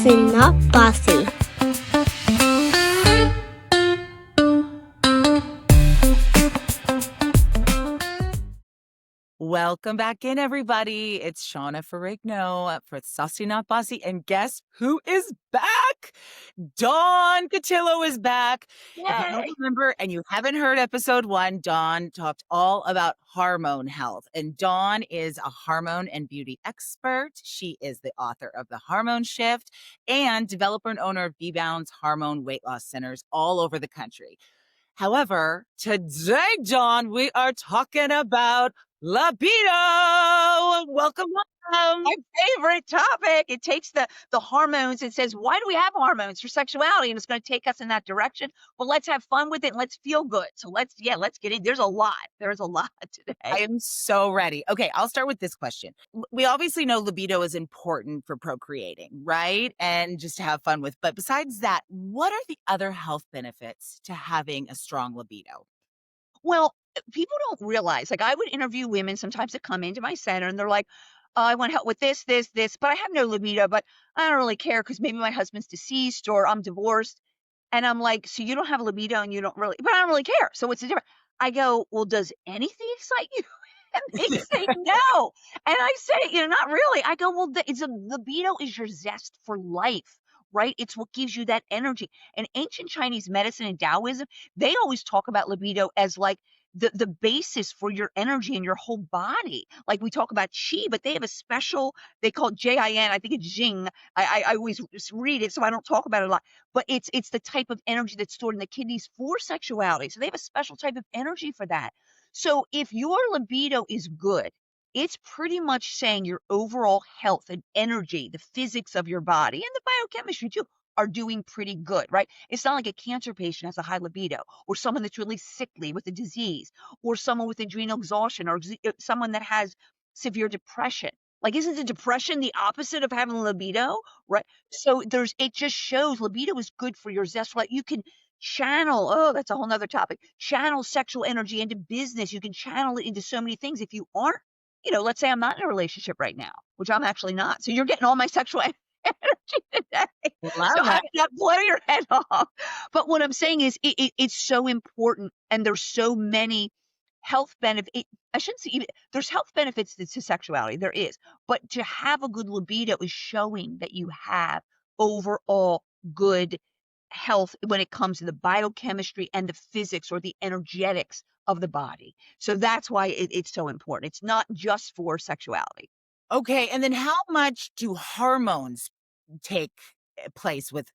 Saucy Not Bossy. Welcome back in, everybody. It's Shauna Ferrigno for Saucy Not Bossy. And guess who is back? Dawn Cutillo is back. If you don't remember and you haven't heard episode 1, Dawn talked all about hormone health. And Dawn is a hormone and beauty expert. She is the author of The Hormone Shift and developer and owner of B-Balance Hormone Weight Loss Centers all over the country. However, today, Dawn, we are talking about libido. Welcome. My favorite topic. It takes the hormones and says, why do we have hormones for sexuality? And it's going to take us in that direction. Well, let's have fun with it and let's feel good. So let's get in. There's a lot today. I am so ready. Okay, I'll start with this question. We obviously know libido is important for procreating, right? And just to have fun with. But besides that, what are the other health benefits to having a strong libido? Well, people don't realize, like I would interview women sometimes that come into my center and they're like, I want help with this, but I have no libido, but I don't really care because maybe my husband's deceased or I'm divorced. And I'm like, so you don't have a libido and you don't really, but I don't really care. So what's the difference? I go, well, does anything excite you? And they say no. And I say, not really. I go, well, libido is your zest for life, right? It's what gives you that energy. And ancient Chinese medicine and Taoism, they always talk about libido as like the basis for your energy in your whole body. Like we talk about qi, but they have a special, they call it Jin. I think it's Jing. I always just read it, so I don't talk about it a lot. But it's the type of energy that's stored in the kidneys for sexuality. So they have a special type of energy for that. So if your libido is good, it's pretty much saying your overall health and energy, the physics of your body and the biochemistry too, are doing pretty good, right? It's not like a cancer patient has a high libido or someone that's really sickly with a disease or someone with adrenal exhaustion or someone that has severe depression. Like, isn't the depression the opposite of having libido, right? So it just shows libido is good for your zest. Like you can channel, that's a whole nother topic, channel sexual energy into business. You can channel it into so many things. If you aren't, let's say I'm not in a relationship right now, which I'm actually not. So you're getting all my sexual energy today. Love So that. I'm not blow your head off. But what I'm saying is it's so important. And there's so many health benefits. I shouldn't say even, there's health benefits to sexuality. There is. But to have a good libido is showing that you have overall good health when it comes to the biochemistry and the physics or the energetics of the body. So that's why it's so important. It's not just for sexuality. Okay, and then how much do hormones take place with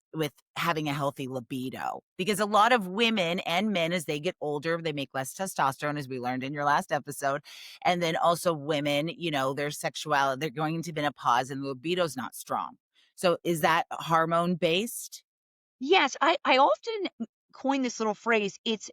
having a healthy libido? Because a lot of women and men, as they get older, they make less testosterone, as we learned in your last episode. And then also women, their sexuality, they're going into menopause and the libido's not strong. So is that hormone based? Yes, I often coin this little phrase. It's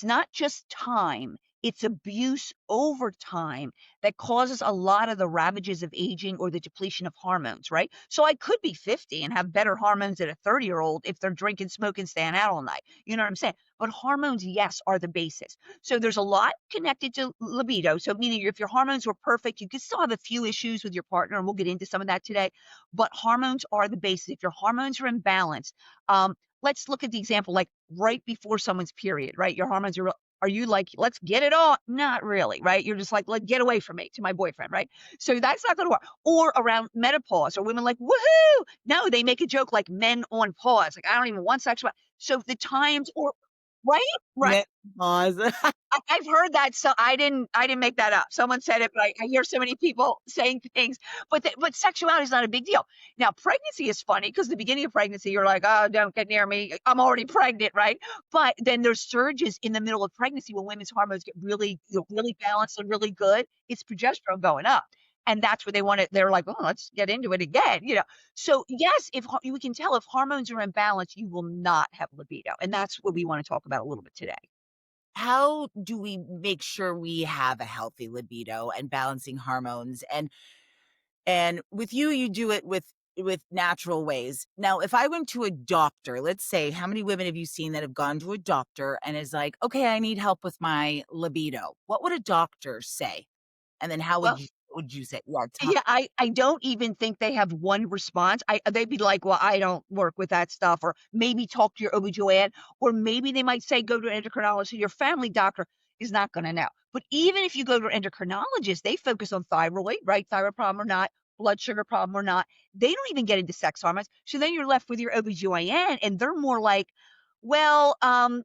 not just time, it's abuse over time that causes a lot of the ravages of aging or the depletion of hormones, right? So I could be 50 and have better hormones than a 30-year-old if they're drinking, smoking, staying out all night. You know what I'm saying? But hormones, yes, are the basis. So there's a lot connected to libido. So meaning if your hormones were perfect, you could still have a few issues with your partner, and we'll get into some of that today. But hormones are the basis. If your hormones are imbalanced, let's look at the example, like right before someone's period, right? Your hormones are you like, let's get it on? Not really, right? You're just like, get away from me to my boyfriend, right? So that's not going to work. Or around menopause, or women like, woohoo! No, they make a joke like men on pause. Like, I don't even want sexual. So the times, or right. Menopause. I've heard that, so I didn't make that up. Someone said it, but I hear so many people saying things. But sexuality is not a big deal. Now, pregnancy is funny because the beginning of pregnancy, you're like, oh, don't get near me. I'm already pregnant, right? But then there's surges in the middle of pregnancy when women's hormones get really, really balanced and really good. It's progesterone going up. And that's where they want it. They're like, oh, let's get into it again, So yes, if we can tell if hormones are imbalanced, you will not have libido. And that's what we want to talk about a little bit today. How do we make sure we have a healthy libido and balancing hormones? And with you do it with natural ways. Now, if I went to a doctor, let's say, how many women have you seen that have gone to a doctor and is like, okay, I need help with my libido? What would a doctor say? And then how would Well, you would you say? Yeah, Yeah, I don't even think they have one response. They'd be like, "Well, I don't work with that stuff," or maybe talk to your OB/GYN, or maybe they might say, "Go to an endocrinologist." Your family doctor is not gonna know. But even if you go to an endocrinologist, they focus on thyroid, right? Thyroid problem or not, blood sugar problem or not. They don't even get into sex hormones. So then you're left with your OB/GYN, and they're more like, "Well,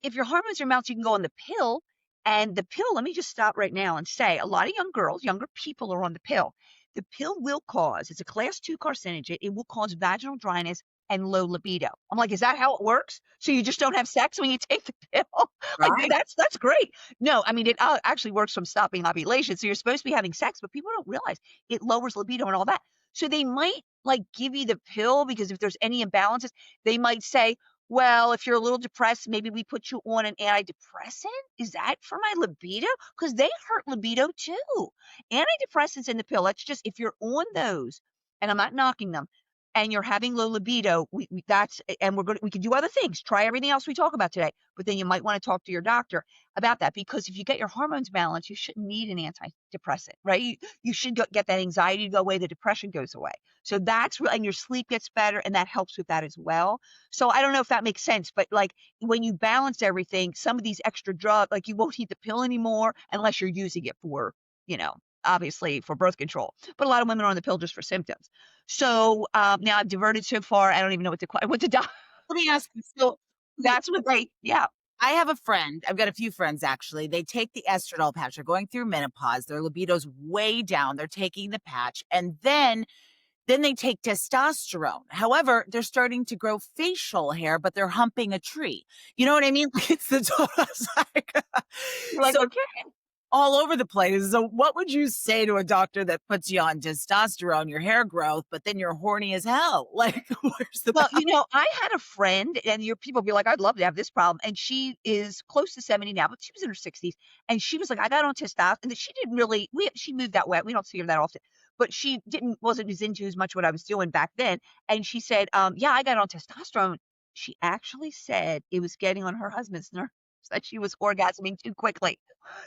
if your hormones are balanced, you can go on the pill." And the pill, let me just stop right now and say, a lot of young girls, younger people are on the pill. The pill will cause, it's a class 2 carcinogen, it will cause vaginal dryness and low libido. I'm like, "Is that how it works? So you just don't have sex when you take the pill?" Like, right? that's great. No, I mean, it, actually works from stopping ovulation, so you're supposed to be having sex, but people don't realize it lowers libido and all that. So they might, like, give you the pill because if there's any imbalances, they might say, "Well, if you're a little depressed, maybe we put you on an antidepressant. Is that for my libido? Because they hurt libido too." Antidepressants in the pill, let's just if you're on those, and I'm not knocking them, and you're having low libido, we that's and we can do other things. Try everything else we talk about today, but then you might want to talk to your doctor about that because if you get your hormones balanced, you shouldn't need an antidepressant, right? You should get that anxiety to go away, the depression goes away. So that's real, and your sleep gets better, and that helps with that as well. So I don't know if that makes sense, but like when you balance everything, some of these extra drugs, like you won't need the pill anymore unless you're using it for, you know, obviously for birth control. But a lot of women are on the pill just for symptoms. So now I've diverted so far, I don't even know what to do. Let me ask you, So wait, that's what they, yeah. I have a friend, I've got a few friends actually, they take the estradiol patch, they're going through menopause, their libido's way down, they're taking the patch, and then they take testosterone. However, they're starting to grow facial hair, but they're humping a tree. You know what I mean? Like it's the total like You're like, so okay. all over the place. So what would you say to a doctor that puts you on testosterone, your hair growth, but then you're horny as hell? Like, where's the Well, balance? I had a friend, and your people be like, "I'd love to have this problem," and she is close to 70 now, but she was in her 60s, and she was like, "I got on testosterone," and she didn't really she moved that way, we don't see her that often, but she wasn't as into as much what I was doing back then, and she said, "Yeah, I got on testosterone." She actually said it was getting on her husband's nerves, that she was orgasming too quickly.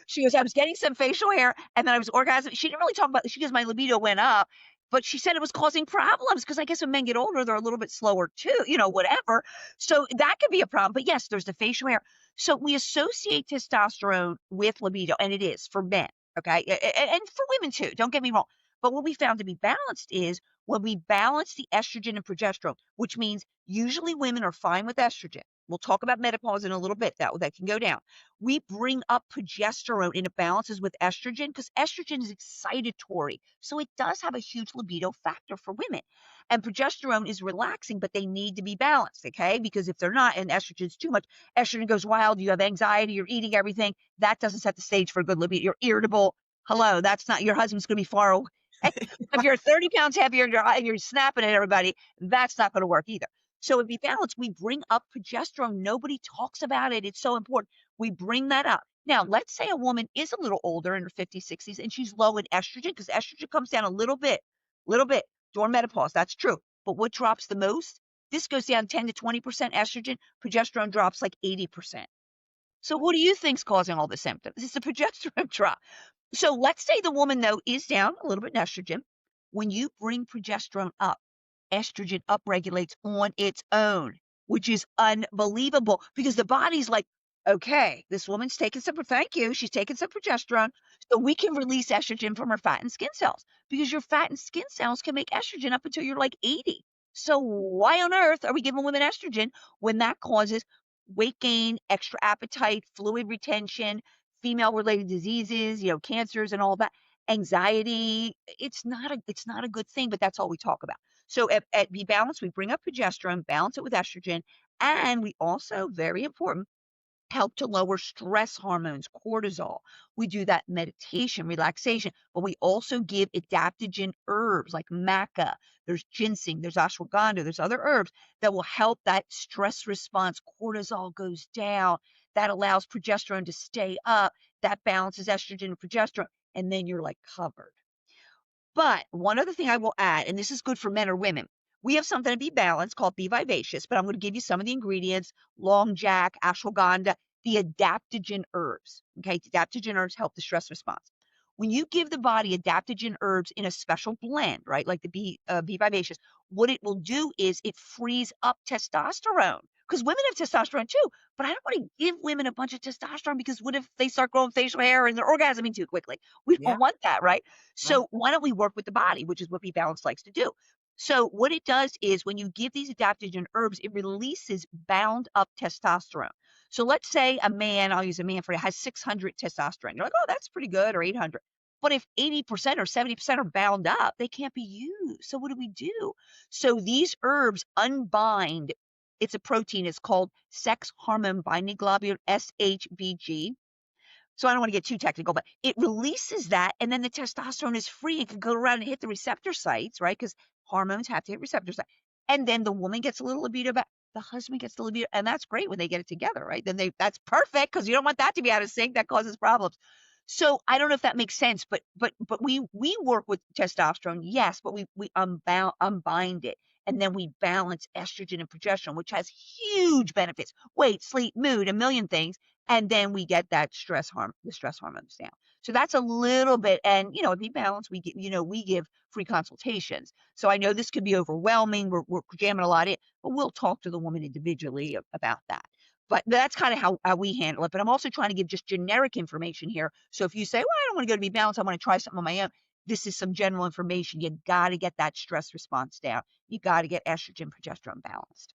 She goes, "I was getting some facial hair, and then I was orgasming." She didn't really talk about she goes, "My libido went up," but she said it was causing problems because I guess when men get older, they're a little bit slower too, whatever. So that could be a problem. But yes, there's the facial hair. So we associate testosterone with libido, and it is for men, okay? And for women too, don't get me wrong. But what we found to be balanced is when we balance the estrogen and progesterone, which means usually women are fine with estrogen. We'll talk about menopause in a little bit, that can go down. We bring up progesterone and it balances with estrogen because estrogen is excitatory. So it does have a huge libido factor for women. And progesterone is relaxing, but they need to be balanced, okay? Because if they're not, and estrogen's too much, estrogen goes wild, you have anxiety, you're eating everything. That doesn't set the stage for a good libido. You're irritable. Hello, that's not your husband's going to be far away. If you're 30 pounds heavier and you're snapping at everybody, that's not going to work either. So if we balance, we bring up progesterone. Nobody talks about it. It's so important. We bring that up. Now, let's say a woman is a little older in her 50s, 60s, and she's low in estrogen because estrogen comes down a little bit during menopause. That's true. But what drops the most? This goes down 10 to 20% estrogen. Progesterone drops like 80%. So what do you think's causing all the symptoms? It's the progesterone drop. So let's say the woman, though, is down a little bit in estrogen. When you bring progesterone up, estrogen upregulates on its own, which is unbelievable because the body's like, okay, this woman's taking some, thank you, she's taking some progesterone. So we can release estrogen from her fat and skin cells because your fat and skin cells can make estrogen up until you're like 80. So why on earth are we giving women estrogen when that causes weight gain, extra appetite, fluid retention, female related diseases, cancers and all that, anxiety? It's not a good thing, but that's all we talk about. So at Be Balanced, we bring up progesterone, balance it with estrogen, and we also, very important, help to lower stress hormones, cortisol. We do that meditation, relaxation, but we also give adaptogen herbs like maca. There's ginseng, there's ashwagandha, there's other herbs that will help that stress response. Cortisol goes down. That allows progesterone to stay up. That balances estrogen and progesterone. And then you're like covered. But one other thing I will add, and this is good for men or women. We have something to Be Balanced called Be Vivacious, but I'm going to give you some of the ingredients: long jack, ashwagandha, the adaptogen herbs. Okay, the adaptogen herbs help the stress response. When you give the body adaptogen herbs in a special blend, right, like the Be Vivacious, what it will do is it frees up testosterone. Because women have testosterone too, but I don't want to give women a bunch of testosterone because what if they start growing facial hair and they're orgasming too quickly? We Yeah. don't want that, right? Right. So why don't we work with the body, which is what Be Balanced likes to do? So what it does is when you give these adaptogen herbs, it releases bound up testosterone. So let's say a man, I'll use a man for it, has 600 testosterone. You're like, oh, that's pretty good, or 800. But if 80% or 70% are bound up, they can't be used. So what do we do? So these herbs unbind. It's a protein. It's called sex hormone binding globule, SHBG. So I don't want to get too technical, but it releases that, and then the testosterone is free and can go around and hit the receptor sites, right? Because hormones have to hit receptor sites. And then the woman gets a little libido back. The husband gets the libido, and that's great when they get it together, right? Then that's perfect because you don't want that to be out of sync. That causes problems. So I don't know if that makes sense, but we work with testosterone, yes, but we unbind it, and then we balance estrogen and progesterone, which has huge benefits: weight, sleep, mood, a million things, and then we get that the stress hormones down. So that's a little bit, and to be balanced, we give free consultations. So I know this could be overwhelming. We're jamming a lot in, but we'll talk to the woman individually about that. But that's kind of how we handle it. But I'm also trying to give just generic information here. So if you say, well, I don't want to go to Be Balanced, I want to try something on my own. This is some general information. You got to get that stress response down. You got to get estrogen, progesterone balanced.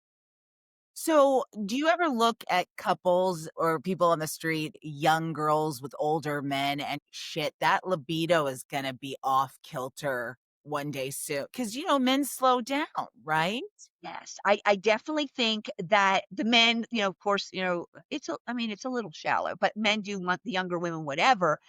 So, do you ever look at couples or people on the street, young girls with older men, and shit, that libido is gonna be off kilter one day soon? Because men slow down, right? Yes, I definitely think that the men, of course, I mean, it's a little shallow, but men do want the younger women, whatever,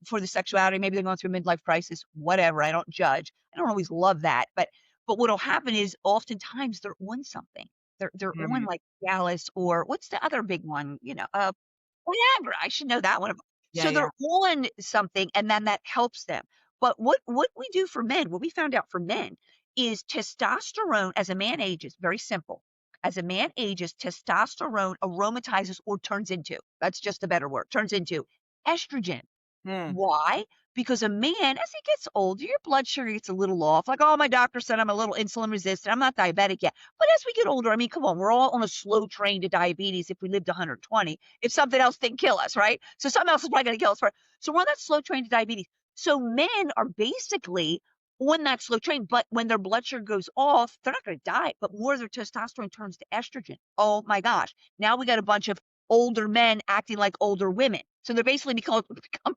for the sexuality. Maybe they're going through a midlife crisis, whatever. I don't judge. I don't always love that, but what'll happen is oftentimes they're on something. They're on Mhm. like Dallas or what's the other big one? Whatever, I should know that one. Yeah, So they're yeah. on something, and then that helps them. But what we do for men, what we found out for men is testosterone as a man ages, very simple. As a man ages, testosterone aromatizes or turns into, that's just a better word, turns into estrogen. Mm. Why? Because a man, as he gets older, your blood sugar gets a little off. Like, oh, my doctor said I'm a little insulin resistant. I'm not diabetic yet. But as we get older, I mean, come on, we're all on a slow train to diabetes if we lived 120, if something else didn't kill us, right? So something else is probably going to kill us first. So we're on that slow train to diabetes. So men are basically on that slow train, but when their blood sugar goes off, they're not going to die, but more of their testosterone turns to estrogen. Oh my gosh. Now we got a bunch of older men acting like older women. So they're basically become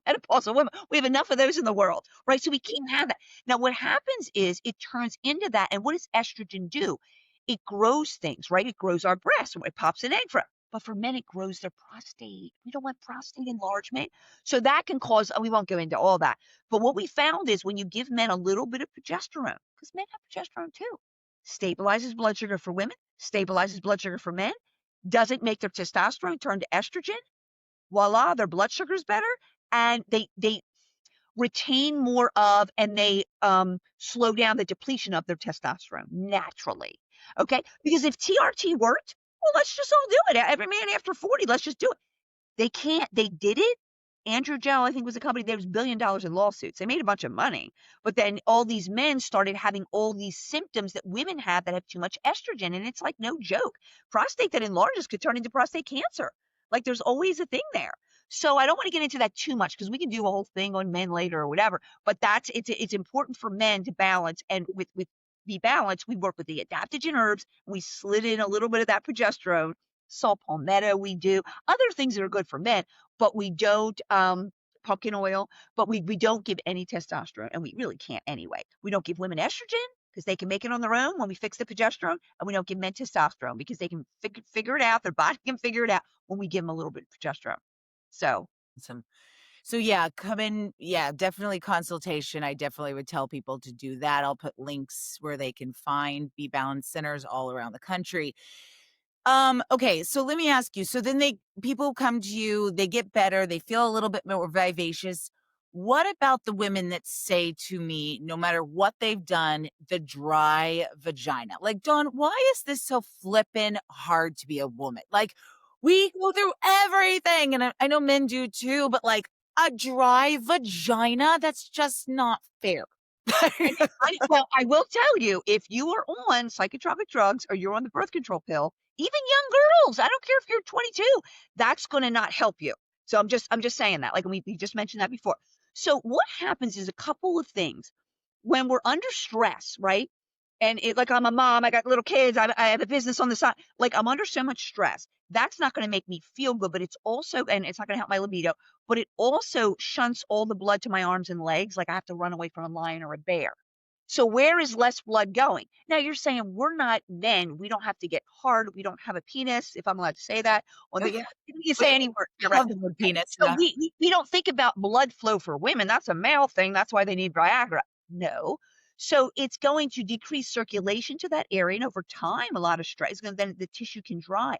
menopausal women. We have enough of those in the world, right? So we can't have that. Now, what happens is it turns into that. And what does estrogen do? It grows things, right? It grows our breasts. It pops an egg for us. But for men, it grows their prostate. We don't want prostate enlargement. So that can cause, we won't go into all that. But what we found is when you give men a little bit of progesterone, because men have progesterone too, stabilizes blood sugar for women, stabilizes blood sugar for men, doesn't make their testosterone turn to estrogen. Voila, their blood sugar is better, and they retain more of, and they slow down the depletion of their testosterone naturally. Okay, because if TRT worked, well, let's just all do it. Every man after 40, let's just do it. They can't. They did it. Andrew Gel, I think, was a company. There was $1 billion in lawsuits. They made a bunch of money, but then all these men started having all these symptoms that women have that have too much estrogen, and it's like no joke. Prostate that enlarges could turn into prostate cancer. Like there's always a thing there. So I don't want to get into that too much because we can do a whole thing on men later or whatever. But it's important for men to balance, and with Be Balanced, we work with the adaptogen herbs. We slid in a little bit of that progesterone, saw palmetto. We do other things that are good for men, but we don't, pumpkin oil, but we don't give any testosterone, and we really can't anyway. We don't give women estrogen because they can make it on their own when we fix the progesterone, and we don't give men testosterone because they can figure it out. Their body can figure it out when we give them a little bit of progesterone. So Some So yeah, come in, yeah, definitely consultation. I definitely would tell people to do that. I'll put links where they can find Be Balanced centers all around the country. Okay, so let me ask you. So then people come to you, they get better, they feel a little bit more vivacious. What about the women that say to me, no matter what they've done, the dry vagina? Like, Dawn, why is this so flippin' hard to be a woman? Like, we go through everything, and I know men do too, but like, a dry vagina? That's just not fair. I will tell you, if you are on psychotropic drugs or you're on the birth control pill, even young girls, I don't care if you're 22, that's gonna not help you. So I'm just saying that, like, we just mentioned that before. So what happens is a couple of things. When we're under stress, right? And like I'm a mom, I got little kids, I have a business on the side. Like I'm under so much stress. That's not going to make me feel good, but it's also, and it's not going to help my libido, but it also shunts all the blood to my arms and legs. Like I have to run away from a lion or a bear. So where is less blood going? Now you're saying we're not men. We don't have to get hard. We don't have a penis, if I'm allowed to say that. On the you can say any word. I You're right. love the word Okay. penis, So yeah. we don't think about blood flow for women. That's a male thing. That's why they need Viagra. No. So it's going to decrease circulation to that area, and over time, a lot of stress is gonna then the tissue can dry.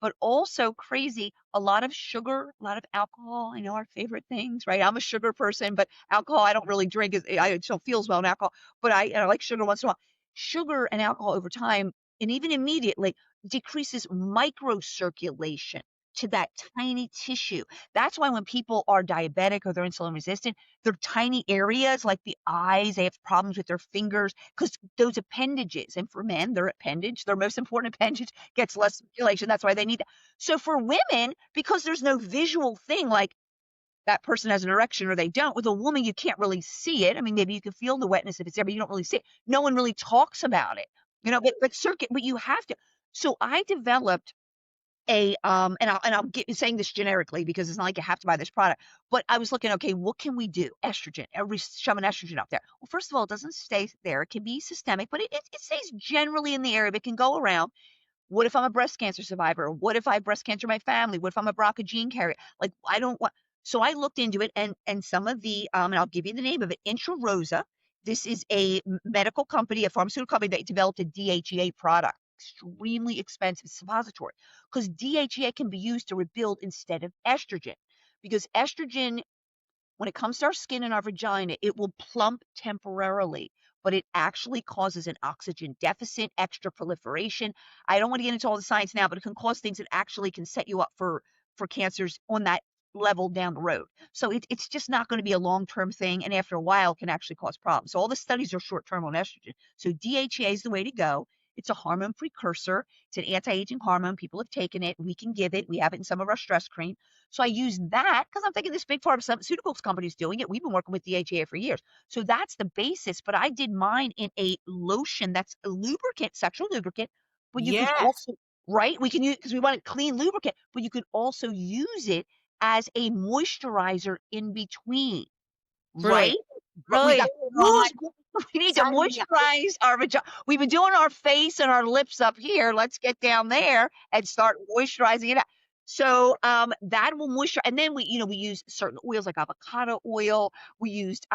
But also crazy, a lot of sugar, a lot of alcohol. I know our favorite things, right? I'm a sugar person, but alcohol I don't really drink. I just don't feel as well in alcohol, but I like sugar once in a while. Sugar and alcohol over time, and even immediately, decreases microcirculation to that tiny tissue. That's why when people are diabetic or they're insulin resistant, their tiny areas like the eyes, they have problems with their fingers because those appendages, and for men, their appendage, their most important appendage, gets less circulation. That's why they need that. So for women, because there's no visual thing like that person has an erection or they don't, with a woman, you can't really see it. I mean, maybe you can feel the wetness if it's there, but you don't really see it. No one really talks about it, but you have to. So I developed and I'll get saying this generically because it's not like you have to buy this product, but I was looking, okay, what can we do? Estrogen, everybody's shoving estrogen up there. Well, first of all, it doesn't stay there. It can be systemic, but it stays generally in the area. But it can go around. What if I'm a breast cancer survivor? What if I have breast cancer in my family? What if I'm a BRCA gene carrier? Like I don't want. So I looked into it, and some of the and I'll give you the name of it. Intrarosa. This is a medical company, a pharmaceutical company that developed a DHEA product. Extremely expensive suppository because DHEA can be used to rebuild instead of estrogen. Because estrogen, when it comes to our skin and our vagina, it will plump temporarily, but it actually causes an oxygen deficit, extra proliferation. I don't want to get into all the science now, but it can cause things that actually can set you up for cancers on that level down the road. So it's just not going to be a long-term thing, and after a while can actually cause problems. So all the studies are short-term on estrogen. So DHEA is the way to go. It's a hormone precursor. It's an anti-aging hormone. People have taken it. We can give it. We have it in some of our stress cream. So I use that because I'm thinking this big pharmaceuticals company is doing it. We've been working with DHEA for years. So that's the basis. But I did mine in a lotion that's a lubricant, sexual lubricant, but you could Yes, also, right? We can use because we want a clean lubricant, but you could also use it as a moisturizer in between. brilliant, Right? We got brilliant, Dawn. who's we need to Sign me up. moisturize our vagina. We've been doing our face and our lips up here. Let's get down there and start moisturizing it out. So that will moisturize, and then we use certain oils like avocado oil. We used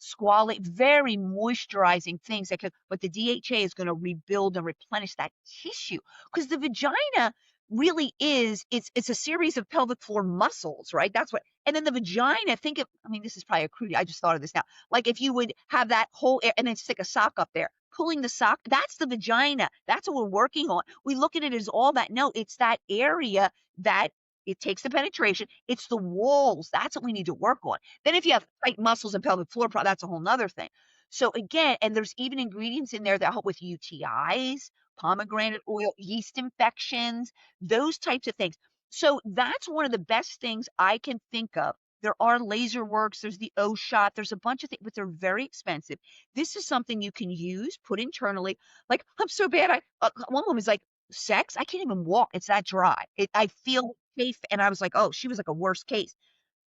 squalane, very moisturizing things that could, but the DHA is going to rebuild and replenish that tissue because the vagina really is it's a series of pelvic floor muscles, right? That's what, and then the vagina, think of, I mean, this is probably a crude, I just thought of this now. Like if you would have that whole, and then stick a sock up there, pulling the sock, that's the vagina. That's what we're working on. We look at it as all that. No, it's that area that it takes the penetration. It's the walls. That's what we need to work on. Then if you have tight muscles and pelvic floor, that's a whole nother thing. So again, and there's even ingredients in there that help with UTIs, pomegranate oil, yeast infections, those types of things. So that's one of the best things I can think of. There are laser works, there's the O shot, there's a bunch of things, but they're very expensive. This is something you can use, put internally. Like, I'm so bad. One woman's like, sex, I can't even walk. It's that dry. I feel safe. And I was like, oh, she was like a worst case.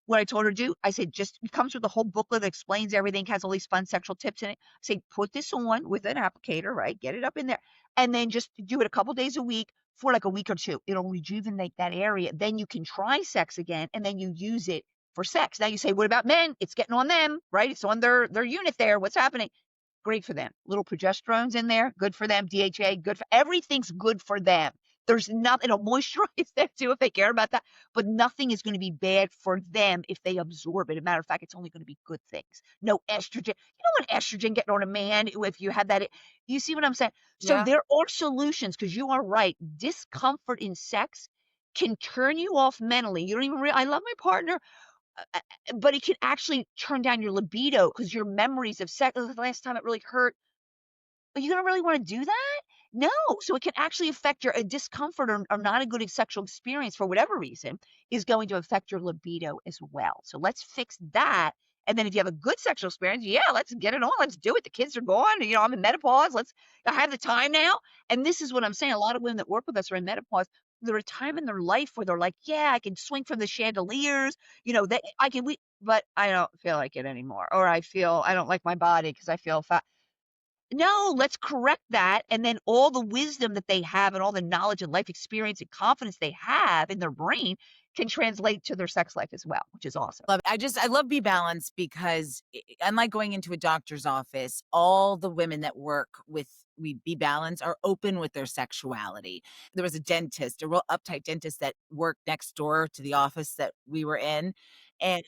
What I told her to do, I said, just it comes with a whole booklet that explains everything, has all these fun sexual tips in it. I say, put this on with an applicator, right? Get it up in there. And then just do it a couple days a week for like a week or two. It'll rejuvenate that area. Then you can try sex again and then you use it for sex. Now you say, what about men? It's getting on them, right? It's on their unit there. What's happening? Great for them. Little progesterone's in there, good for them. DHA, good for everything's good for them. There's nothing, it'll moisturize them too if they care about that, but nothing is going to be bad for them if they absorb it. As a matter of fact, it's only going to be good things. No estrogen. You don't want estrogen getting on a man if you had that. You see what I'm saying? So Yeah. there are solutions because you are right. Discomfort in sex can turn you off mentally. You don't even I love my partner. but it can actually turn down your libido because your memories of sex, "Oh, the last time it really hurt." Are you gonna really wanna do that? No, so it can actually affect your discomfort or not a good sexual experience for whatever reason is going to affect your libido as well. So let's fix that, and then if you have a good sexual experience, yeah, let's get it on, let's do it. The kids are gone, I'm in menopause, I have the time now, and this is what I'm saying, a lot of women that work with us are in menopause. They're at a time in their life where they're like, "Yeah, I can swing from the chandeliers, that I can we but I don't feel like it anymore," or I don't like my body because I feel fat." No, let's correct that, and then all the wisdom that they have and all the knowledge and life experience and confidence they have in their brain can translate to their sex life as well, which is awesome. Love it. I love Be Balanced because unlike going into a doctor's office, all the women that work with we Be Balanced are open with their sexuality. There was a dentist, a real uptight dentist that worked next door to the office that we were in. And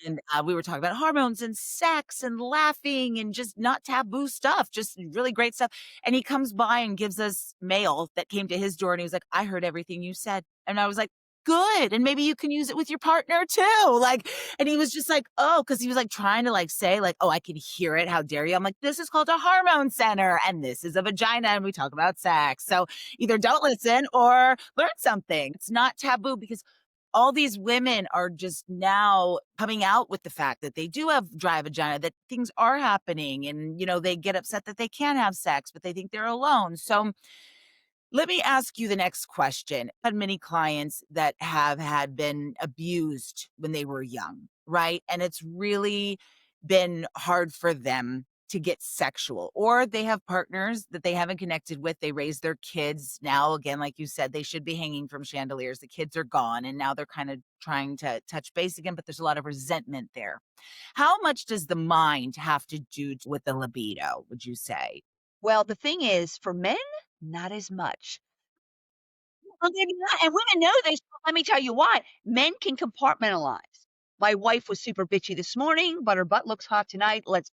we were talking about hormones and sex and laughing and just not taboo stuff, just really great stuff. And he comes by and gives us mail that came to his door. And he was like, I heard everything you said. And I was like, good. And maybe you can use it with your partner too. Like, and he was just like, oh, because he was like trying to like say, like, oh, I can hear it. How dare you? I'm like, this is called a hormone center and this is a vagina and we talk about sex. So either don't listen or learn something. It's not taboo because all these women are just now coming out with the fact that they do have dry vagina, that things are happening. And, they get upset that they can't have sex, but they think they're alone. So let me ask you the next question. I've had many clients that have had been abused when they were young, right? And it's really been hard for them to get sexual, or they have partners that they haven't connected with. They raise their kids now. Again, like you said, they should be hanging from chandeliers. The kids are gone, and now they're kind of trying to touch base again, but there's a lot of resentment there. How much does the mind have to do with the libido, would you say? Well, the thing is, for men, not as much. Well, maybe not, and women know this, let me tell you why. Men can compartmentalize. My wife was super bitchy this morning, but her butt looks hot tonight. Let's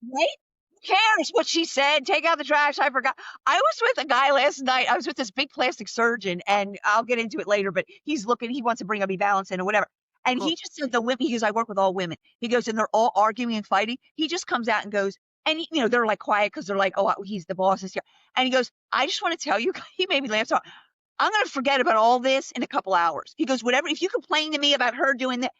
Right? Who cares what she said? Take out the trash. I forgot. I was with a guy last night. I was with this big plastic surgeon, and I'll get into it later, but he wants to bring up balance in or whatever. And Cool. he just said the women, he goes, I work with all women. He goes, and they're all arguing and fighting. He just comes out and goes, and they're like quiet because they're like, oh, he's the boss is here. And he goes, I just want to tell you, he made me laugh. So I'm gonna forget about all this in a couple hours. He goes, "Whatever, if you complain to me about her doing that,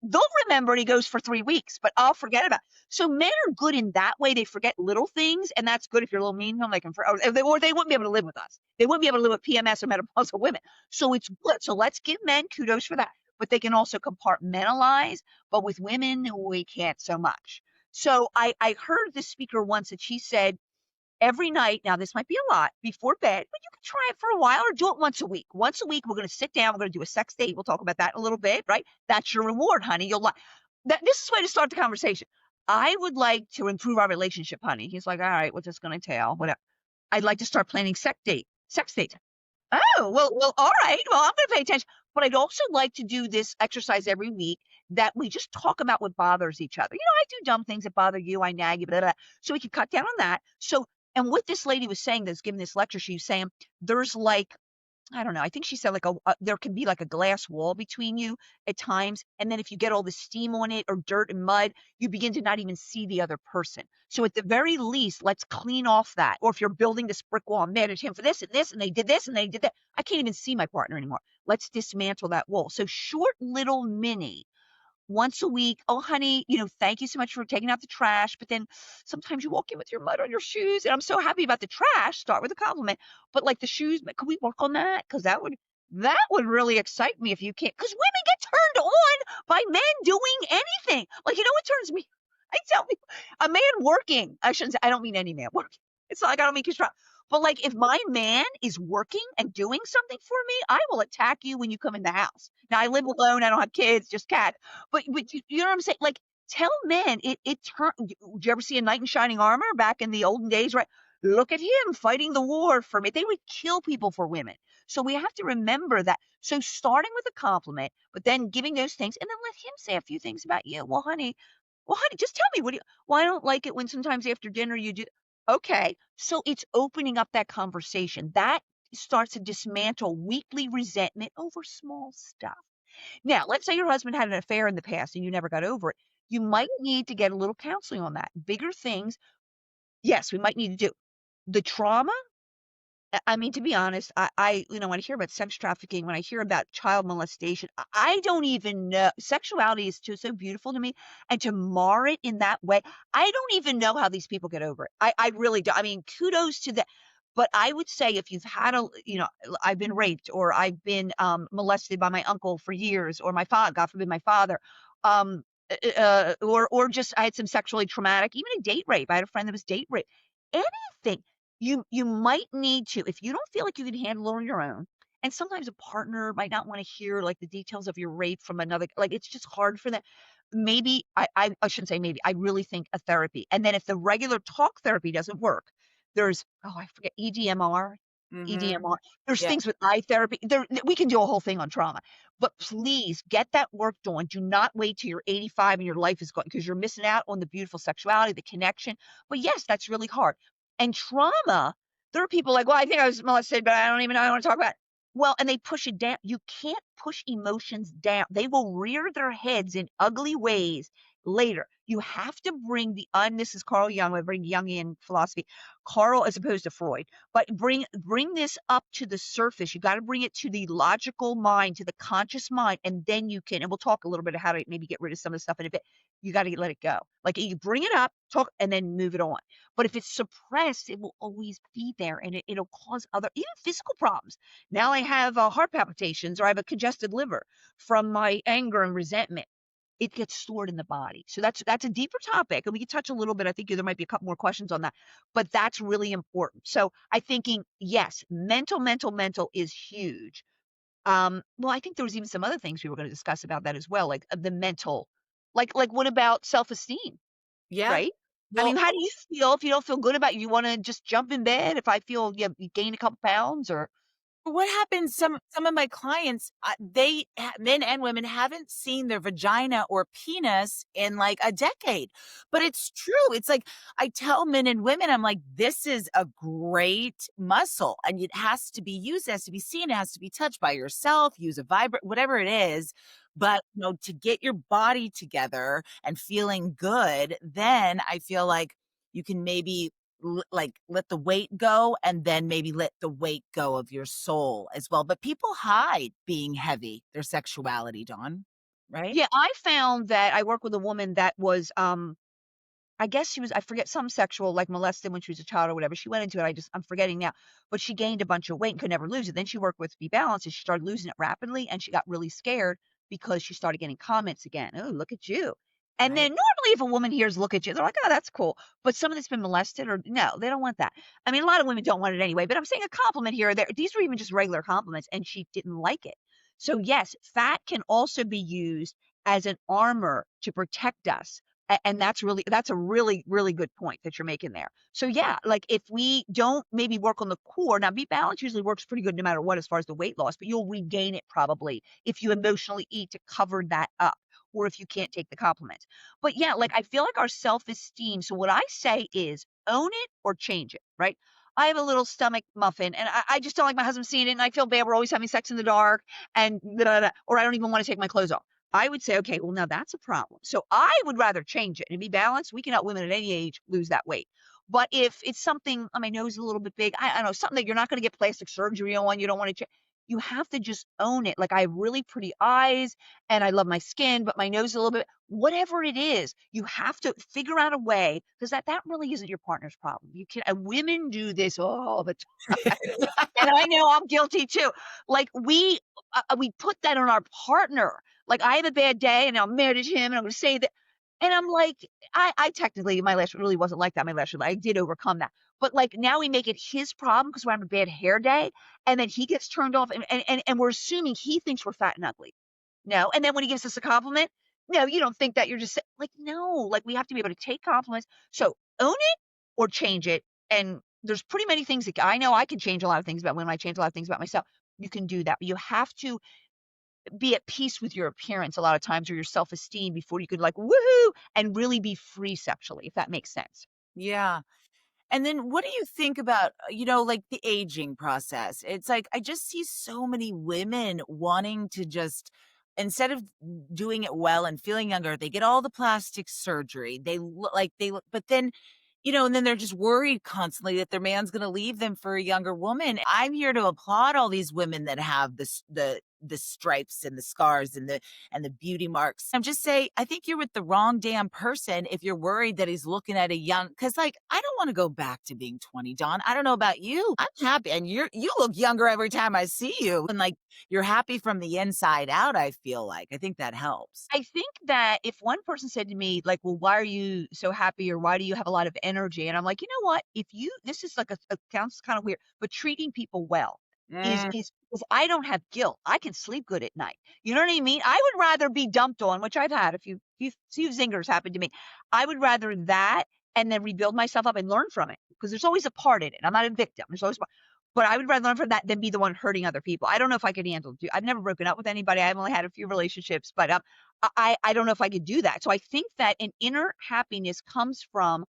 they'll remember it," he goes, "for 3 weeks, but I'll forget about it." So men are good in that way. They forget little things, and that's good if you're a little mean to them. They can, or they wouldn't be able to live with us. They wouldn't be able to live with PMS or menopausal women. So it's good. So let's give men kudos for that. But they can also compartmentalize. But with women, we can't so much. So I heard this speaker once that she said every night, now this might be a lot, before bed, but you can try it for a while or do it once a week. Once a week, we're going to sit down, we're going to do a sex date. We'll talk about that in a little bit, right? That's your reward, honey. You'll like that. This is the way to start the conversation. I would like to improve our relationship, honey. He's like, all right, what's this going to entail? Whatever. I'd like to start planning sex dates. Oh, well, all right. Well, I'm going to pay attention. But I'd also like to do this exercise every week that we just talk about what bothers each other. I do dumb things that bother you. I nag you, blah, blah, blah. So we could cut down on that. So, and what this lady was saying that's giving this lecture, she was saying there's like I don't know. I think she said like there can be like a glass wall between you at times, and then if you get all the steam on it or dirt and mud, you begin to not even see the other person. So at the very least, let's clean off that. Or if you're building this brick wall, I'm mad at him for this, and they did this, and they did that. I can't even see my partner anymore. Let's dismantle that wall. So short, little, mini once a week. Oh, honey, thank you so much for taking out the trash. But then sometimes you walk in with your mud on your shoes. And I'm so happy about the trash. Start with a compliment. But like the shoes, could we work on that? Because that would really excite me if you can't. Because women get turned on by men doing anything. Like, what turns me? I tell me, a man working. I shouldn't say. I don't mean any man working. It's not like I don't mean construct. But like, if my man is working and doing something for me, I will attack you when you come in the house. Now I live alone. I don't have kids, just cat. But you know what I'm saying? Like, tell men it turn did you ever see a knight in shining armor back in the olden days, right? Look at him fighting the war for me. They would kill people for women. So we have to remember that. So starting with a compliment, but then giving those things, and then let him say a few things about you. Well, honey, just tell me what do you well, I don't like it when sometimes after dinner you do okay. So it's opening up that conversation. That starts to dismantle weekly resentment over small stuff. Now, let's say your husband had an affair in the past and you never got over it. You might need to get a little counseling on that. Bigger things, yes, we might need to do. The trauma, I mean, to be honest, when I hear about sex trafficking, when I hear about child molestation, I don't even know. Sexuality is so beautiful to me, and to mar it in that way, I don't even know how these people get over it. I really do. I mean, kudos to them. But I would say if you've had I've been raped or I've been molested by my uncle for years, or my father, God forbid, my father, or just I had some sexually traumatic, even a date rape. I had a friend that was date raped. Anything you might need to, if you don't feel like you can handle it on your own, and sometimes a partner might not wanna hear, like, the details of your rape from another, like, it's just hard for them. Maybe I shouldn't say maybe, I really think a therapy, and then if the regular talk therapy doesn't work, there's, oh, I forget, EDMR? Mhm. EDMR. There's Yeah. things with eye therapy. We can do a whole thing on trauma, but please get that work done. Do not wait till you're 85 and your life is gone, because 'cause you're missing out on the beautiful sexuality, the connection. But yes, that's really hard. And trauma, there are people like, "Well, I think I was molested, but I don't even know I wanna talk about it." Well, and they push it down. You can't push emotions down. They will rear their heads in ugly ways later. You have to bring this is Carl Jung, I bring Jungian philosophy. Carl as opposed to Freud, but bring this up to the surface. You gotta bring it to the logical mind, to the conscious mind, and then you can, and we'll talk a little bit of how to maybe get rid of some of the stuff in a bit. You gotta let it go. Like, you bring it up, talk, and then move it on. But if it's suppressed, it will always be there, and it'll cause other, even physical problems. Now I have heart palpitations, or I have a congested liver from my anger and resentment. It gets stored in the body. So that's a deeper topic, and we can touch a little bit. I think there might be a couple more questions on that, but that's really important. So I thinking, yes, mental is huge. Well, I think there was even some other things we were going to discuss about that as well, like the mental, like what about self-esteem, Yeah. right? I Well, mean, how do you feel if you don't feel good about you want to just jump in bed if I feel you gain a couple pounds or what happens, some of my clients, they men and women haven't seen their vagina or penis in, like, a decade, but it's true. It's like, I tell men and women, I'm like, "This is a great muscle, and it has to be used, it has to be seen, it has to be touched by yourself, use a vibrate, whatever it is, but, to get your body together and feeling good, then I feel like you can maybe like let the weight go and then maybe let the weight go of your soul as well. But people hide being heavy, their sexuality, Dawn, right? yeah, I found that I work with a woman that was I guess she was, I forget, some sexual, like, molested when she was a child or whatever. She went into it, I'm forgetting now, but she gained a bunch of weight and could never lose it. Then she worked with Be Balanced and she started losing it rapidly, and she got really scared because she started getting comments again. "Oh, look at you." And Right. then normally if a woman hears "look at you," they're like, "Oh, that's cool." But someone that's been molested, or no, they don't want that. I mean, a lot of women don't want it anyway, but I'm saying a compliment here or there. These were even just regular compliments, and she didn't like it. So yes, fat can also be used as an armor to protect us, and that's a really good point that you're making there. So yeah, like, if we don't maybe work on the core, now Be Balanced usually works pretty good no matter what as far as the weight loss, but you'll regain it probably if you emotionally eat to cover that up, or if you can't take the compliments. But yeah, like, I feel like our self-esteem, so what I say is own it or change it, right? I have a little stomach muffin, and I just don't like my husband seeing it, and I feel bad. We're always having sex in the dark, and da, da, da, or I don't even want to take my clothes off. I would say, okay, well, now that's a problem. So I would rather change it and Be Balanced. We can help women at any age lose that weight. But if it's something, my nose is a little bit big, I don't know, something that you're not going to get plastic surgery on, you don't want to change. You have to just own it. Like, I have really pretty eyes and I love my skin, but my nose is a little bit, whatever it is, you have to figure out a way, because that really isn't your partner's problem. You can, and women do this all the time. And I know I'm guilty too. Like, we put that on our partner. Like, I have a bad day and I'm mad at him and I'm gonna say that, and I'm like, I technically, my lash really wasn't like that, my lash, I did overcome that. But, like, now we make it his problem because we're having a bad hair day, and then he gets turned off, and we're assuming he thinks we're fat and ugly. No, and then when he gives us a compliment, "No, you don't think that, you're just sa," like, no, like, we have to be able to take compliments. So, own it or change it, and there's pretty many things that I know I can change a lot of things about women, I change a lot of things about myself. You can do that, but you have to be at peace with your appearance a lot of times, or your self-esteem, before you could, like, woohoo, and really be free sexually, if that makes sense. Yeah. And then what do you think about, like the aging process? It's like I just see so many women wanting to just instead of doing it well and feeling younger, they get all the plastic surgery. They look like they look, but then, and then they're just worried constantly that their man's gonna leave them for a younger woman. I'm here to applaud all these women that have the stripes and the scars and the beauty marks. I'm just saying, I think you're with the wrong damn person if you're worried that he's looking at a young, because like I don't want to go back to being 20, Dawn. I don't know about you. I'm happy, and you look younger every time I see you. And like you're happy from the inside out, I feel like. I think that helps. I think that if one person said to me, like, "Well, why are you so happy?" or "Why do you have a lot of energy?" And I'm like, "You know what? If you this is like a sounds kind of weird, but treating people well Mm, is because I don't have guilt. I can sleep good at night. You know what I mean? I would rather be dumped on, which I've had a few zingers happen to me. I would rather that and then rebuild myself up and learn from it because there's always a part in it. I'm not a victim. There's always but I would rather learn from that than be the one hurting other people. I don't know if I could handle I've never broken up with anybody. I've only had a few relationships, but I don't know if I could do that. So I think that an inner happiness comes from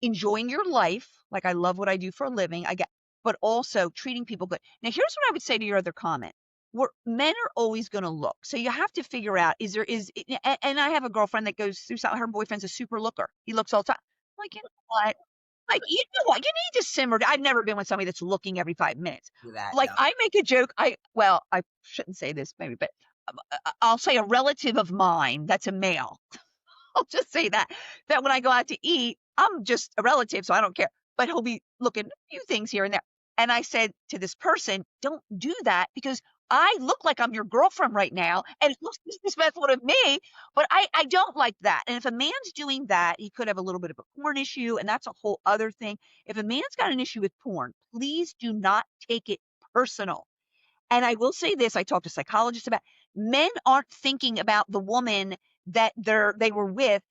enjoying your life, like I love what I do for a living, I get but also treating people good. Now here's what I would say to your other comment. Where men are always gonna look. So you have to figure out is there is and I have a girlfriend that goes through something, her boyfriend's a super looker. He looks all the time. I'm like, "You know what? Like, you know what? You need to simmer I've never been with somebody that's looking every 5 minutes. do that. Like, No. I make a joke, I shouldn't say this maybe, but, I'll say a relative of mine that's a male. I'll just say that when I go out to eat, I'm just a relative, so I don't care, but he'll be looking a few things here and there. And I said to this person, "Don't do that because I look like I'm your girlfriend right now, and it looks disrespectful of me, but I don't like that." And if a man's doing that, he could have a little bit of a porn issue, and that's a whole other thing. If a man's got an issue with porn, please do not take it personal. And I will say this, I talked to psychologists about men aren't thinking about the woman that they were with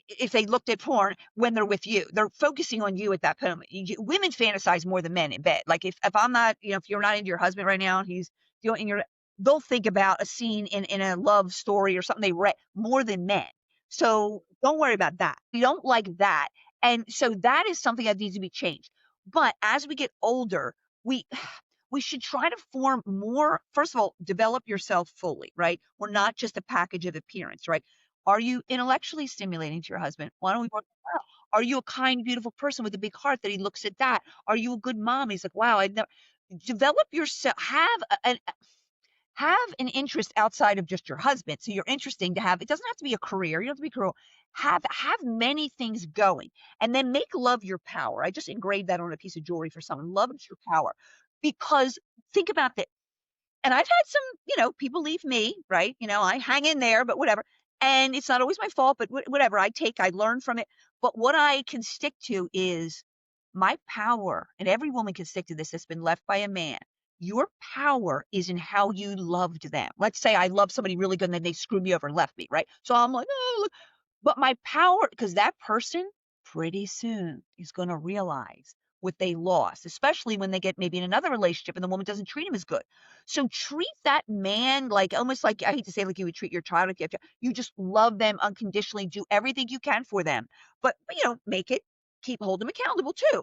if they looked at porn when they're with you. They're focusing on you at that moment. Women fantasize more than men in bed. Like if I'm not, if you're not into your husband right now and he's doing your they'll think about a scene in a love story or something they read more than men. So don't worry about that. We don't like that. And so that is something that needs to be changed. But as we get older, we we should try to form more first of all, develop yourself fully, right? We're not just a package of appearance, right? Are you intellectually stimulating to your husband? Why don't we work that out? Are you a kind, beautiful person with a big heart that he looks at that? Are you a good mom? He's like, wow, I never develop yourself. Have an interest outside of just your husband. So you're interesting to have. It doesn't have to be a career. You don't have to be cruel. Have many things going, and then make love your power. I just engraved that on a piece of jewelry for someone. Love is your power, because think about this. And I've had some, people leave me, right? I hang in there, but whatever. And it's not always my fault, but whatever. I learn from it. But what I can stick to is my power, and every woman can stick to this that's been left by a man. Your power is in how you loved them. Let's say I love somebody really good and then they screwed me over and left me, right? So I'm like, oh, but my power, because that person pretty soon is going to realize what they lost, especially when they get maybe in another relationship and the woman doesn't treat him as good. So treat that man like almost like I hate to say like you would treat your child if you just love them unconditionally, do everything you can for them, but make it hold them accountable too.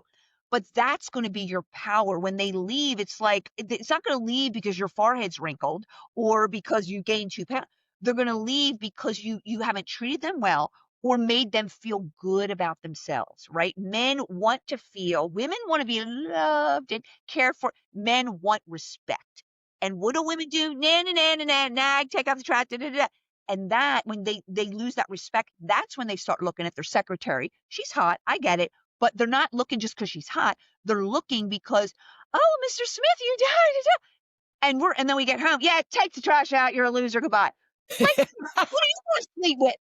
But that's going to be your power when they leave. It's like it's not going to leave because your forehead's wrinkled or because you gained 2 pounds. They're going to leave because you haven't treated them well or made them feel good about themselves, right? Men want to feel, women want to be loved and cared for. Men want respect. And what do women do? Na na na na na nag, take out the trash, da, da, da. And that when they lose that respect, that's when they start looking at their secretary. She's hot, I get it, but they're not looking just because she's hot. They're looking because, oh, Mr. Smith, you da, da, da. And then we get home. Yeah, take the trash out. You're a loser. Goodbye. Like, who do you want to sleep with?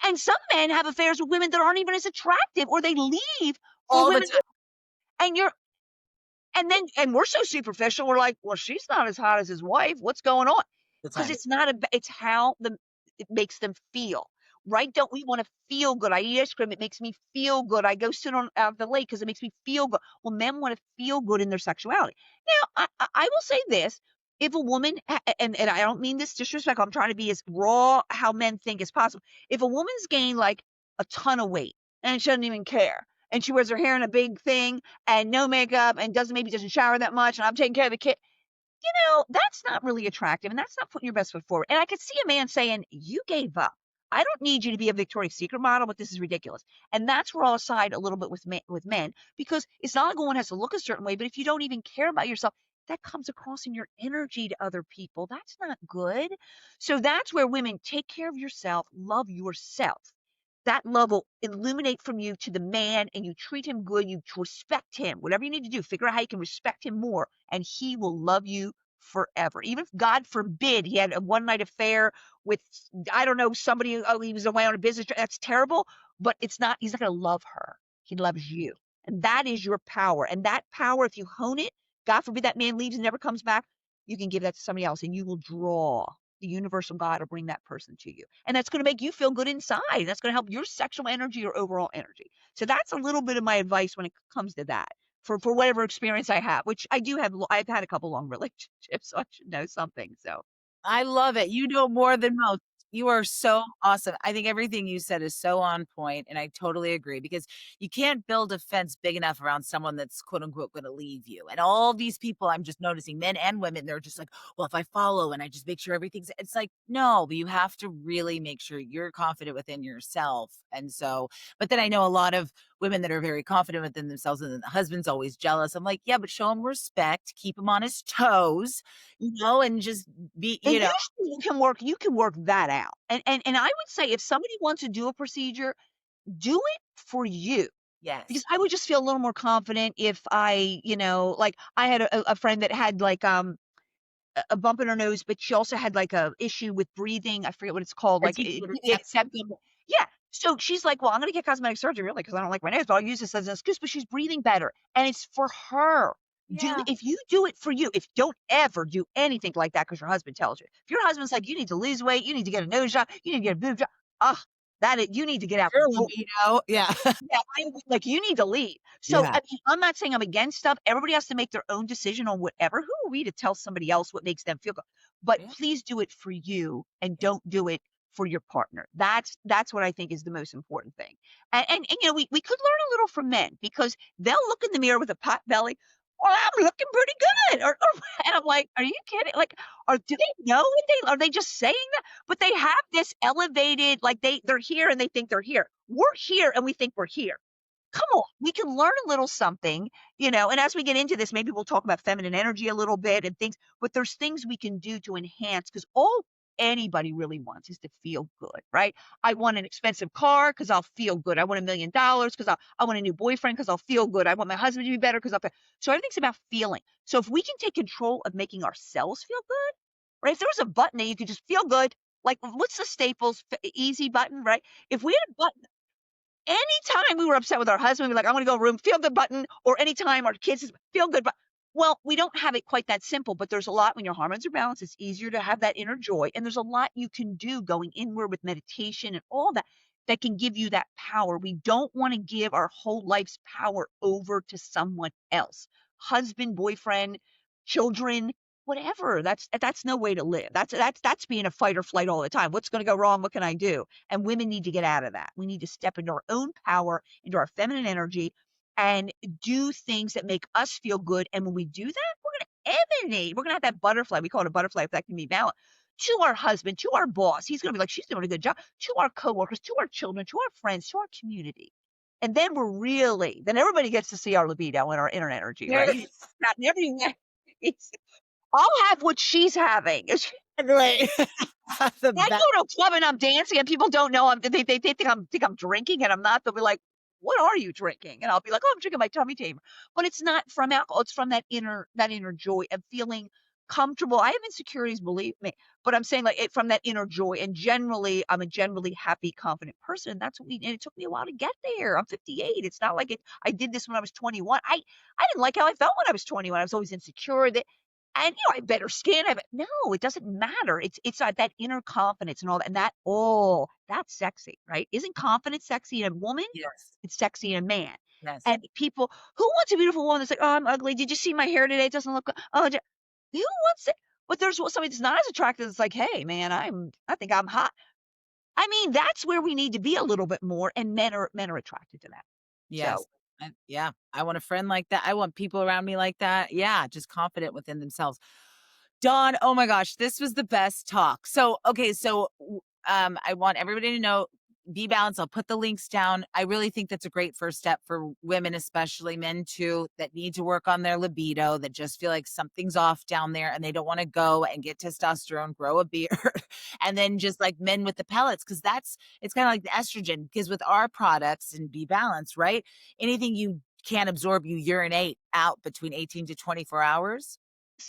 And some men have affairs with women that aren't even as attractive, or they leave for All the women. time. And you're, and we're so superficial. We're like, well, she's not as hot as his wife. What's going on? The Because time. it's not it's how it makes them feel, right? Don't we want to feel good? I eat ice cream. It makes me feel good. I go sit on out the lake because it makes me feel good. Well, men want to feel good in their sexuality. Now, I will say this. If a woman, and I don't mean this disrespectful, I'm trying to be as raw how men think as possible. If a woman's gained like a ton of weight and she doesn't even care, and she wears her hair in a big thing and no makeup and maybe doesn't shower that much, and I'm taking care of the kid, That's not really attractive, and that's not putting your best foot forward. And I could see a man saying, "You gave up. I don't need you to be a Victoria's Secret model, but this is ridiculous." And that's where I'll side a little bit with men because it's not like one has to look a certain way, but if you don't even care about yourself, that comes across in your energy to other people. That's not good. So that's where women take care of yourself, love yourself. That love will illuminate from you to the man, and you treat him good, you respect him. Whatever you need to do, figure out how you can respect him more, and he will love you forever. Even if God forbid he had a one night affair with, I don't know, somebody, oh, he was away on a business trip. That's terrible, but he's not going to love her. He loves you. And that is your power. And that power, if you hone it, God forbid that man leaves and never comes back, you can give that to somebody else and you will draw. The universal God will bring that person to you. And that's going to make you feel good inside. That's going to help your sexual energy or overall energy. So that's a little bit of my advice when it comes to that for whatever experience I have, which I do have. I've had a couple long relationships, so I should know something. So I love it. You know more than most. You are so awesome. I think everything you said is so on point, and I totally agree because you can't build a fence big enough around someone that's quote unquote going to leave you. And all these people I'm just noticing, men and women, they're just like, well, if I follow and I just make sure everything's, it's like, no, but you have to really make sure you're confident within yourself. And so, but then I know a lot of women that are very confident within themselves, and then the husband's always jealous. I'm like, yeah, but show him respect, keep him on his toes, and just be, and usually you can work that out. And I would say if somebody wants to do a procedure, do it for you. Because yes. I would just feel a little more confident if like I had a friend that had like a bump in her nose, but she also had, like, a issue with breathing. I forget what it's called, A like, deep water the septum. accepting. Yeah. So she's like, "Well, I'm gonna get cosmetic surgery, really, because I don't like my nose, but I'll use this as an excuse," but she's breathing better, and it's for her. Yeah. If you do it for you, if don't ever do anything like that because your husband tells you. If your husband's like, "You need to lose weight, you need to get a nose job, you need to get a boob job," ugh, you need to get out the Your door. libido. Yeah. Yeah, like, you need to leave. So, Yeah. I mean, I'm not saying I'm against stuff. Everybody has to make their own decision on whatever. Who are we to tell somebody else what makes them feel good? But Yeah. please do it for you and Yeah. don't do it for your partner. That's what I think is the most important thing. And we could learn a little from men because they'll look in the mirror with a pot belly. Well, I'm looking pretty good. And I'm like, are you kidding? Like, or do they know what they are they just saying that? But they have this elevated, like they're here and they think they're here. We're here and we think we're here. Come on, we can learn a little something, and as we get into this, maybe we'll talk about feminine energy a little bit and things, but there's things we can do to enhance because all anybody really wants is to feel good, right? I want an expensive car because I'll feel good. I want $1 million because I want a new boyfriend because I'll feel good. I want my husband to be better because I'll feel. So everything's about feeling. So if we can take control of making ourselves feel good, right? If there was a button that you could just feel good, like what's the Staples easy button, right? If we had a button anytime we were upset with our husband, we'd be like, "I wanna go room, feel good button," or anytime our kids is feel good well, we don't have it quite that simple, but there's a lot when your hormones are balanced, it's easier to have that inner joy, and there's a lot you can do going inward with meditation and all that, that can give you that power. We don't wanna give our whole life's power over to someone else. Husband, boyfriend, children, whatever. That's no way to live. That's being a fight or flight all the time. What's gonna go wrong? What can I do? And women need to get out of that. We need to step into our own power, into our feminine energy, and do things that make us feel good. And when we do that, we're going to emanate. We're going to have that butterfly. We call it a butterfly effect in me balance to our husband, to our boss. He's going to be like, she's doing a good job. To our coworkers, to our children, to our friends, to our community. And then then everybody gets to see our libido and our inner energy, There right? Not everyone. I'll have what she's having. right. The I best. go to a club and I'm dancing and people don't know they think I'm drinking and I'm not. They'll be like, "What are you drinking?" And I'll be like, "Oh, I'm drinking my tummy tamer." But it's not from alcohol, it's from that inner joy of feeling comfortable. I have insecurities, believe me, but I'm saying like from that inner joy. And generally, I'm a generally happy, confident person. And that's what and it took me a while to get there. I'm 58. It's not like I did this when I was 21. I didn't like how I felt when I was 21. I was always insecure. And, I have better skin, no, it doesn't matter. It's that inner confidence and all that, and that's sexy, right? Isn't confidence sexy in a woman? Yes. It's sexy in a man. Yes. And people who wants a beautiful woman that's like, "Oh, I'm ugly. Did you see my hair today? It doesn't look good." Oh, who wants it? But there's somebody that's not as attractive that's like, "Hey, man, I think I'm hot." I mean, that's where we need to be a little bit more, and men are attracted to that. So Yes. Yeah. I want a friend like that. I want people around me like that. Yeah. Just confident within themselves. Dawn, oh my gosh, this was the best talk. So, okay, so I want everybody to know be balanced. I'll put the links down. I really think that's a great first step for women, especially men too, that need to work on their libido, that just feel like something's off down there and they don't want to go and get testosterone, grow a beard, and then just like men with the pellets, because it's kind of like the estrogen. Because with our products and be balanced, right? Anything you can't absorb, you urinate out between 18 to 24 hours.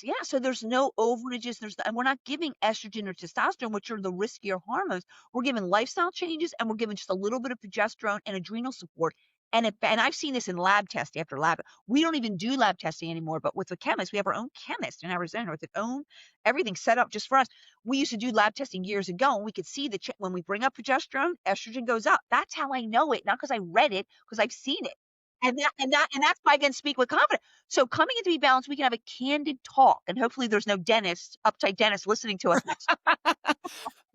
Yeah, so there's no overages, and we're not giving estrogen or testosterone, which are the riskier hormones. We're giving lifestyle changes, and we're giving just a little bit of progesterone and adrenal support. And I've seen this in lab testing after lab. We don't even do lab testing anymore, but with the chemists, we have our own chemist in Arizona with their own everything set up just for us. We used to do lab testing years ago, and we could see that when we bring up progesterone, estrogen goes up. That's how I know it, not because I read it, because I've seen it. And that's why I can speak with confidence. So coming into Be Balanced, we can have a candid talk, and hopefully there's no dentist, uptight dentist listening to us next.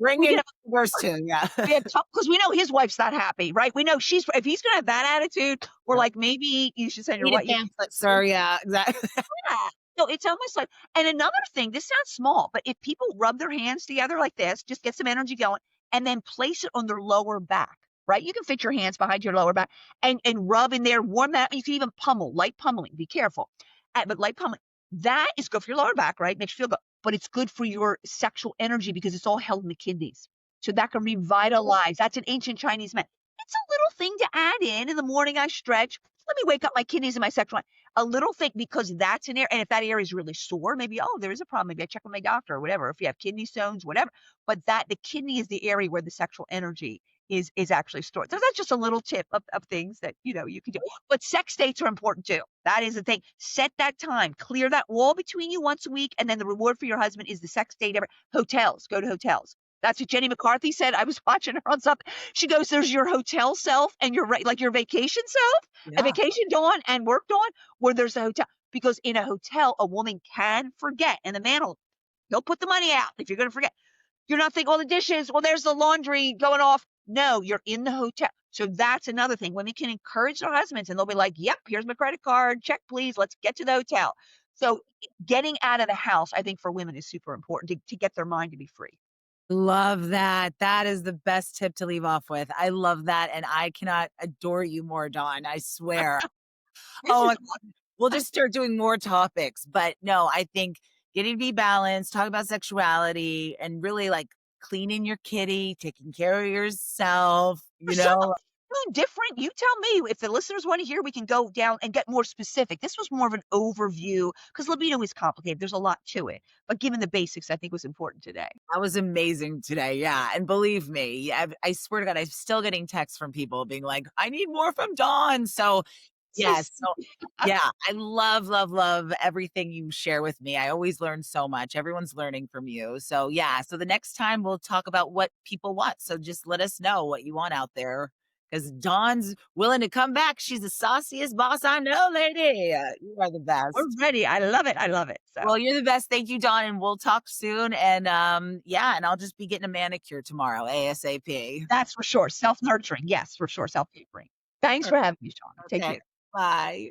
Bring We can in have verse 2, yeah. we have because we know his wife's not happy, right? We know she's if he's gonna have that attitude, we're Yep. like, maybe you should send your Eat a wife. pamphlet, sir, yeah, exactly. Yeah. So it's almost like and another thing, this sounds small, but if people rub their hands together like this, just get some energy going, and then place it on their lower back, right? You can fit your hands behind your lower back and rub in there, warm that. You can even pummel, light pummeling. Be careful. But light pummeling, that is good for your lower back, right? Makes you feel good. But it's good for your sexual energy because it's all held in the kidneys. So that can revitalize. That's an ancient Chinese medicine. It's a little thing to add in the morning. I stretch. Let me wake up my kidneys and my sexual a little thing because that's an area, and if that area is really sore, maybe, oh, there is a problem. Maybe I check with my doctor or whatever. If you have kidney stones, whatever. But that the kidney is the area where the sexual energy is actually stored. So that's just a little tip of things that you can do. But sex dates are important too. That is the thing. Set that time. Clear that wall between you once a week, and then the reward for your husband is the sex date. Hotels. Go to hotels. That's what Jenny McCarthy said. I was watching her on something. She goes, "There's your hotel self and your like your vacation self, a Yeah. vacation dawn and work dawn, where there's a hotel." Because in a hotel, a woman can forget, and the man he'll put the money out if you're going to forget. You're not thinking, "Oh, the dishes. Well, there's the laundry going off." No, you're in the hotel. So that's another thing. Women can encourage their husbands, and they'll be like, "Yep, here's my credit card. Check, please. Let's get to the hotel." So getting out of the house, I think, for women is super important to get their mind to be free. Love that. That is the best tip to leave off with. I love that, and I cannot adore you more, Dawn, I swear. This Oh is my we'll just start doing more topics, but no, I think getting to be balanced, talk about sexuality, and really, like, cleaning your kitty, taking care of yourself, for some different. You tell me if the listeners want to hear, we can go down and get more specific. This was more of an overview because libido is complicated. There's a lot to it, but given the basics, I think was important today. That was amazing today, yeah, and believe me, I swear to God, I'm still getting texts from people being like, "I need more from Dawn," so yes, Sis, so yeah, I love, love, love everything you share with me. I always learn so much. Everyone's learning from you. So yeah, so the next time we'll talk about what people want. So just let us know what you want out there. Because Dawn's willing to come back. She's the sauciest boss I know, lady. You are the we're best. ready. I love it. I love it. So Well, you're the best. Thank you, Dawn, and we'll talk soon. And yeah, and I'll just be getting a manicure tomorrow, ASAP. that's for sure. Self nurturing. Yes, for sure. Self nurturing. Thanks for having me, Sean. Take Okay. care. Bye.